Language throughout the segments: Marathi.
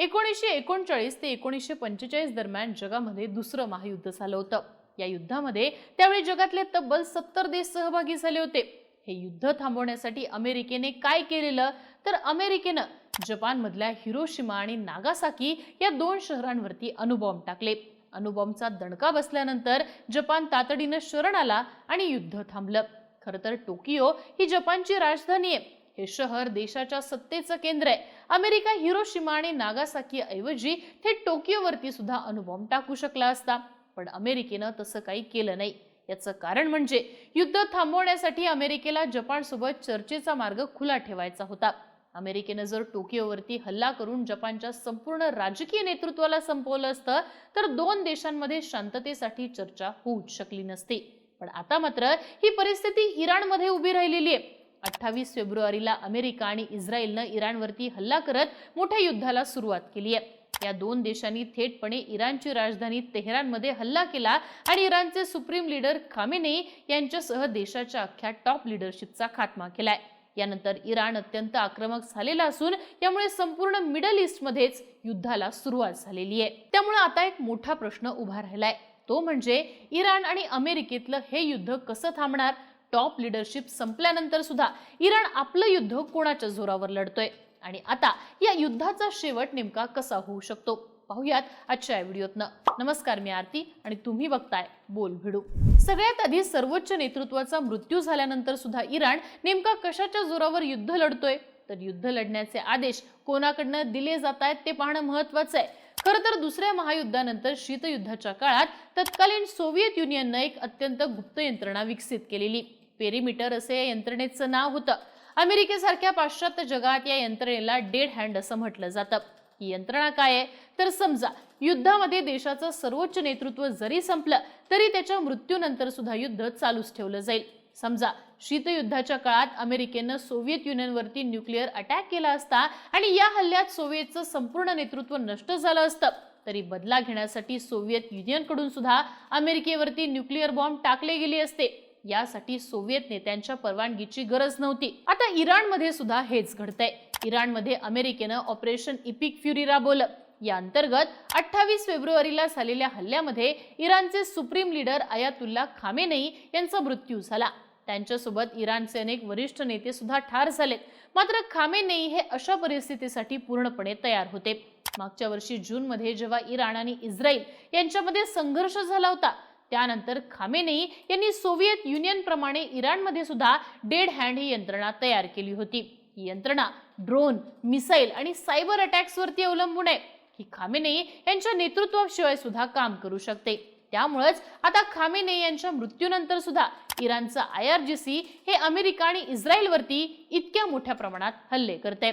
1939 ते 1945 दरम्यान जगामध्ये दुसरं महायुद्ध झालं होतं। या युद्धामध्ये त्यावेळी जगातले तब्बल 70 देश सहभागी झाले होते। हे युद्ध थांबवण्यासाठी अमेरिकेने काय केलेलं तर अमेरिकेनं जपानमधल्या हिरोशिमा आणि नागासाकी या दोन शहरांवरती अणुबॉम्ब टाकले। अणुबॉम्बचा दणका बसल्यानंतर जपान तातडीनं शरण आला आणि युद्ध थांबलं। खरं तर टोकियो ही जपानची राजधानी आहे। हे शहर देशाच्या सत्तेचं केंद्र आहे। अमेरिका हिरोशिमा आणि नागासाकी ऐवजी थेट टोकियोवरती सुद्धा अणुबॉम्ब टाकू शकला असता, पण अमेरिकेनं तसं काही केलं नाही। याचं कारण म्हणजे युद्ध थांबवण्यासाठी अमेरिकेला जपानसोबत चर्चेचा मार्ग खुला ठेवायचा होता। अमेरिकेनं जर टोकियोवरती हल्ला करून जपानच्या संपूर्ण राजकीय नेतृत्वाला संपवलं असतं तर दोन देशांमध्ये शांततेसाठी चर्चा होऊच शकली नसती। पण आता मात्र ही परिस्थिती इराणमध्ये उभी राहिलेली आहे। 28 फेब्रुवारीला अमेरिका आणि इस्रायलनं इराणवरती हल्ला करत मोठ्या युद्धाला सुरुवात केली आहे। या दोन देशांनी थेटपणे इराणची राजधानी तेहरानमध्ये हल्ला केला आणि इराणचे सुप्रीम लीडर खामेनेई यांच्यासह देशाच्या अख्ख्या टॉप लीडरशिपचा खात्मा केलाय। यानंतर इराण अत्यंत आक्रमक झालेला असून यामुळे संपूर्ण मिडल ईस्ट मध्येच युद्धाला सुरुवात झालेली आहे। त्यामुळे आता एक मोठा प्रश्न उभा राहिलाय, तो म्हणजे इराण आणि अमेरिकेतलं हे युद्ध कसं थांबणार? टॉप लीडरशिप संपल्यानंतर सुद्धा इराण आपलं युद्ध कोणाच्या जोरावर लढतोय आणि आता या युद्धाचा शेवट नेमका कसा होऊ शकतो? पाहूयात आजच्या व्हिडिओतनं। नमस्कार, मी आरती आणि तुम्ही बघताय बोल भिडू। सगळ्यात आधी सर्वोच्च नेतृत्वाचा मृत्यू झाल्यानंतर सुद्धा इराण नेमका कशाच्या जोरावर युद्ध लढतोय? तर युद्ध लढण्याचे आदेश कोणाकडनं दिले जात आहेत ते पाहणं महत्त्वाचं आहे। खरं तर दुसऱ्या महायुद्धानंतर शीतयुद्धाच्या काळात तत्कालीन सोव्हिएत युनियननं एक अत्यंत गुप्त यंत्रणा विकसित केलेली। पेरिमीटर असे या यंत्रणेचं नाव होतं। अमेरिकेसारख्या पाश्चात्य जगात या यंत्रणेला डेड हँड असं म्हटलं जातं। ही यंत्रणा काय आहे तर समजा युद्धामध्ये देशाचं सर्वोच्च नेतृत्व जरी संपलं तरी त्याच्या मृत्यूनंतर सुद्धा युद्ध चालूच ठेवलं जाईल। समजा शीतयुद्धाच्या काळात अमेरिकेनं सोव्हिएत युनियनवरती न्यूक्लिअर अटॅक केला असता आणि या हल्ल्यात सोव्हिएतचं संपूर्ण नेतृत्व नष्ट झालं असतं, तरी बदला घेण्यासाठी सोव्हिएत युनियनकडून सुद्धा अमेरिकेवरती न्यूक्लिअर बॉम्ब टाकले गेले असते। यासाठी सोव्हिएत नेत्यांच्या परवानगीची गरज नव्हती। आता इराणमध्ये सुद्धा हेच घडतंय। इराणमध्ये अमेरिकेनं ऑपरेशन इपिक फ्युरी राबवलं। या अंतर्गत 28 फेब्रुवारीला झालेल्या हल्ल्यामध्ये इराणचे सुप्रीम लीडर अयातुल्ला खामेनेई यांचा मृत्यू झाला। त्यांच्यासोबत इराणचे अनेक वरिष्ठ नेते सुद्धा ठार झालेत। मात्र खामेनेई हे अशा परिस्थितीसाठी पूर्णपणे तयार होते। मागच्या वर्षी जून मध्ये जेव्हा इराण आणि इस्रायल यांच्यामध्ये संघर्ष झाला होता, त्यानंतर खामेनेई यांनी सोव्हिएत युनियन प्रमाणे इराणमध्ये सुद्धा डेड हँड ही यंत्रणा तयार केली होती। ही यंत्रणा ड्रोन, मिसाईल आणि सायबर अटॅक्स वरती अवलंबून आहे। ही खामेनेई यांच्या नेतृत्वाशिवाय सुद्धा काम करू शकते। त्यामुळेच आता खामेनेई यांच्या मृत्यूनंतर सुद्धा इराणचं IRGC हे अमेरिका आणि इस्रायलवरती इतक्या मोठ्या प्रमाणात हल्ले करते।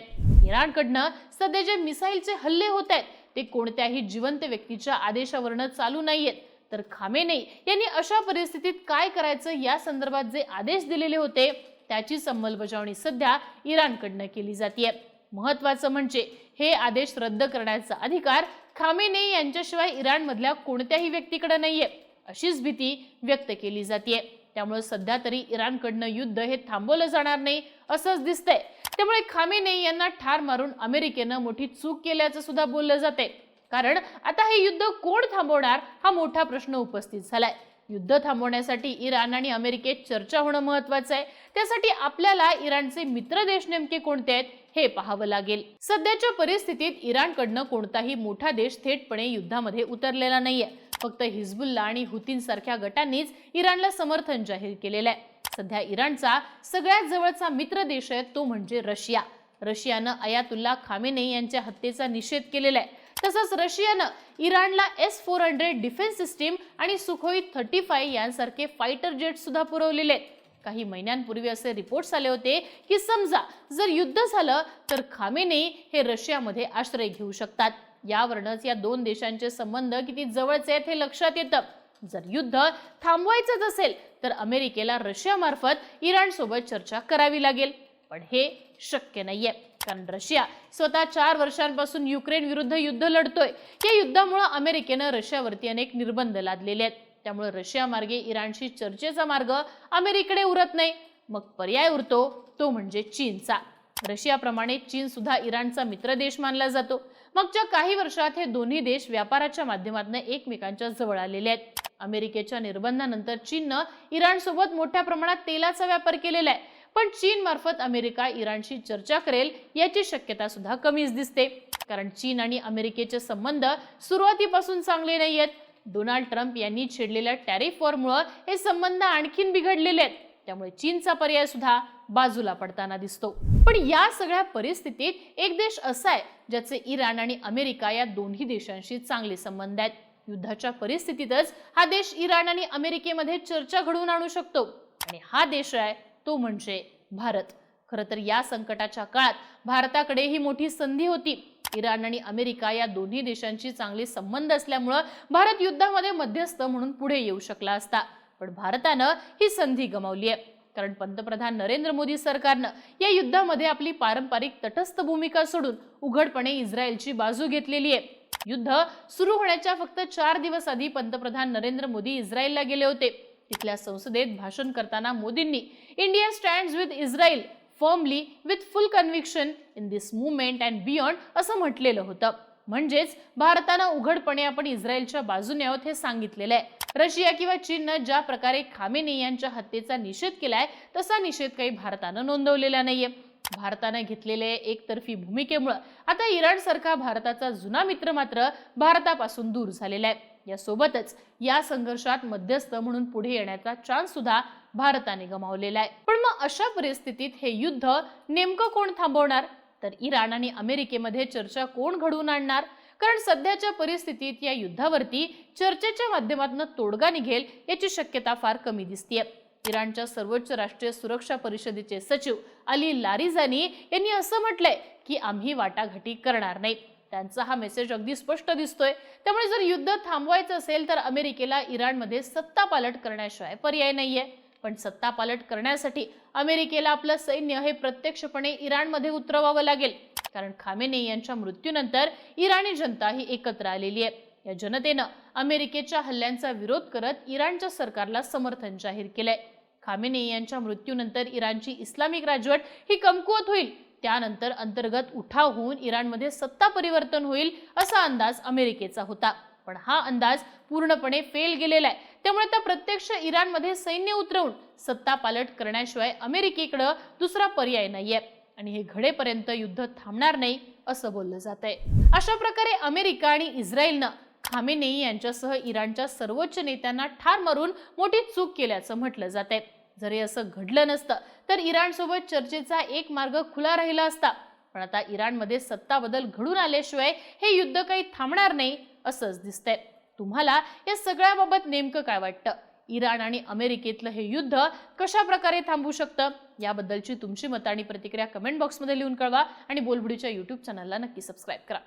इराणकडनं सध्या जे मिसाईलचे हल्ले होत आहेत ते कोणत्याही जिवंत व्यक्तीच्या आदेशावरनं चालू नाहीयेत, तर खामेनेई यांनी अशा परिस्थितीत काय करायचं या संदर्भात जे आदेश दिलेले होते त्याची अंमलबजावणी सध्या इराणकडनं केली जाते। महत्त्वाचं म्हणजे हे आदेश रद्द करण्याचा अधिकार खामेनेई यांच्याशिवाय इराणमधल्या कोणत्याही व्यक्तीकडे नाहीये, अशीच भीती व्यक्त केली जाते। त्यामुळे सध्या तरी इराणकडनं युद्ध हे थांबवलं जाणार नाही असंच दिसतंय। त्यामुळे खामेनेई यांना ठार मारून अमेरिकेनं मोठी चूक केल्याचं सुद्धा बोललं जाते। कारण आता हे युद्ध कोण थांबवणार हा मोठा प्रश्न उपस्थित झालाय। युद्ध थांबवण्यासाठी इराण आणि अमेरिकेत चर्चा होणं महत्त्वाचं आहे। त्यासाठी आपल्याला इराणचे मित्र देश नेमके कोणते आहेत हे पाहावं लागेल। सध्याच्या परिस्थितीत इराणकडनं कोणताही मोठा देश थेटपणे युद्धामध्ये उतरलेला नाहीये। फक्त हिजबुल्ला आणि हुतींसारख्या गटांनीच इराणला समर्थन जाहीर केलेलं आहे। सध्या इराणचा सगळ्यात जवळचा मित्र देश आहे तो म्हणजे रशिया। रशियानं अयातुल्ला खामेनेई यांच्या हत्येचा निषेध केलेला आहे। तसंच रशियानं इराणला S-400 डिफेन्स सिस्टीम आणि सुखोई 35 यांसारखे फायटर जेट सुद्धा पुरवलेले आहेत। काही महिन्यांपूर्वी असे रिपोर्ट्स आले होते की समजा जर युद्ध झालं तर खामेनेई हे रशियामध्ये आश्रय घेऊ शकतात। यावरूनच या दोन देशांचे संबंध किती जवळचे आहेत हे लक्षात येतं। जर युद्ध थांबवायचंच असेल तर अमेरिकेला रशियामार्फत इराण सोबत चर्चा करावी लागेल, पण हे शक्य नाहीये। कारण रशिया स्वतः 4 वर्षांपासून युक्रेन विरुद्ध युद्ध लढतोय। या युद्धामुळे अमेरिकेनं रशियावरती अनेक निर्बंध लादलेले आहेत। त्यामुळे रशिया मार्गे इराणशी चर्चेचा मार्ग अमेरिकेकडे उरत नाही। मग पर्याय उरतो तो म्हणजे चीनचा। रशियाप्रमाणे चीन सुद्धा इराणचा मित्र देश मानला जातो। मागच्या काही वर्षात हे दोन्ही देश व्यापाराच्या माध्यमातून एकमेकांच्या जवळ आलेले आहेत। अमेरिकेच्या निर्बंधानंतर चीननं इराणसोबत मोठ्या प्रमाणात तेलाचा व्यापार केलेला आहे, पण चीन मार्फत अमेरिका इराणशी चर्चा करेल याची शक्यता सुद्धा कमीच दिसते, कारण चीन आणि अमेरिकेचे संबंध सुरुवातीपासून चांगले नाहीयेत। डोनाल्ड ट्रम्प यांनी छेडलेल्या टॅरिफ वॉरमुळे हे संबंध आणखीन बिघडलेले आहेत, त्यामुळे चीनचा पर्याय सुद्धा बाजूला पडताना दिसतो। पण या सगळ्या परिस्थितीत एक देश असा आहे ज्याचे इराण आणि अमेरिका या दोन्ही देशांशी चांगले संबंध आहेत। युद्धाच्या परिस्थितीतच हा देश इराण आणि अमेरिकेमध्ये चर्चा घडवून आणू शकतो, आणि हा देश आहे तो म्हणजे भारत। खरं तर या संकटाच्या काळात भारताकडे ही मोठी संधी होती। इराण आणि अमेरिका या दोन्ही देशांची चांगले संबंध असल्यामुळे भारत युद्धामध्ये मध्यस्थ म्हणून पुढे येऊ शकला असता, पण भारतानं ही संधी गमावली आहे, कारण पंतप्रधान नरेंद्र मोदी सरकारनं या युद्धामध्ये आपली पारंपरिक तटस्थ भूमिका सोडून उघडपणे इस्रायलची बाजू घेतलेली आहे। युद्ध सुरू होण्याच्या फक्त 4 दिवस आधी पंतप्रधान नरेंद्र मोदी इस्रायलला गेले होते। तिथल्या संसदेत भाषण करताना मोदींनी India stands with Israel firmly with full conviction in this movement and beyond असं म्हटलेलं होतं। म्हणजेच भारतानं उघडपणे आपण इस्रायलच्या बाजूने आहोत हे सांगितलेलं आहे। रशिया किंवा चीननं ज्या प्रकारे खामेनी यांच्या हत्येचा निषेध केलाय तसा निषेध काही भारतानं नोंदवलेला नाहीये। भारतानं घेतलेल्या एकतर्फी भूमिकेमुळे आता इराण सारखा भारताचा जुना मित्र मात्र भारतापासून दूर झालेला आहे। यासोबतच या संघर्षात मध्यस्थ म्हणून पुढे येण्याचा चान्स सुद्धा भारताने गमावलेला आहे। पण मग अशा परिस्थितीत हे युद्ध नेमकं कोण थांबवणार? तर इराण आणि अमेरिकेमध्ये चर्चा कोण घडवून आणणार? कारण सध्याच्या परिस्थितीत या युद्धावरती चर्चेच्या माध्यमातून तोडगा निघेल याची शक्यता फार कमी दिसतेय। इराणच्या सर्वोच्च राष्ट्रीय सुरक्षा परिषदेचे सचिव अली लारिजानी यांनी असं म्हटलंय की आम्ही वाटाघाटी करणार नाही। त्यांचा हा मेसेज अगदी स्पष्ट दिसतोय। त्यामुळे जर युद्ध थांबवायचं असेल तर अमेरिकेला इराणमध्ये सत्ता पालट करण्याशिवाय पर्याय नाहीये। पण सत्ता पालट करण्यासाठी अमेरिकेला आपलं सैन्य हे प्रत्यक्षपणे इराणमध्ये उतरवावं लागेल, कारण खामेनी यांच्या मृत्यूनंतर इराणी जनता ही एकत्र आलेली आहे। या जनतेनं अमेरिकेच्या हल्ल्यांचा विरोध करत इराणच्या सरकारला समर्थन जाहीर केलंय। खामेनी यांच्या मृत्यूनंतर इराणची इस्लामिक राजवट ही कमकुवत होईल, त्यानंतर अंतर्गत उठाव होऊन इराणमध्ये सत्ता परिवर्तन होईल असा अंदाज अमेरिकेचा होता, पण हा अंदाज पूर्णपणे फेल गेलेला आहे। त्यामुळे आता प्रत्यक्ष इराणमध्ये सैन्य उतरवून सत्ता पालट करण्याशिवाय अमेरिकेकडे दुसरा पर्याय नाहीये, आणि हे घडेपर्यंत युद्ध थांबणार नाही असं बोललं जातंय। अशा प्रकारे अमेरिका आणि इस्रायलनं खामेनी यांच्यासह इराणच्या सर्वोच्च नेत्यांना ठार मारून मोठी चूक केल्याचं म्हटलं जातंय। जर हे असं घडलं नसतं तर इराण सोबत चर्चेचा एक मार्ग खुला राहिला असता, पण आता इराणमध्ये सत्ता बदल घडून आल्याशिवाय हे युद्ध काही थांबणार नाही असंच दिसतंय। तुम्हाला या सगळ्याबाबत नेमकं काय वाटतं? इराण आणि अमेरिकेतलं हे युद्ध कशा प्रकारे थांबू शकतं याबद्दलची तुमची मतं आणि प्रतिक्रिया कमेंट बॉक्समध्ये लिहून कळवा, आणि बोलबुडीच्या YouTube चॅनलला नक्की सबस्क्राईब करा।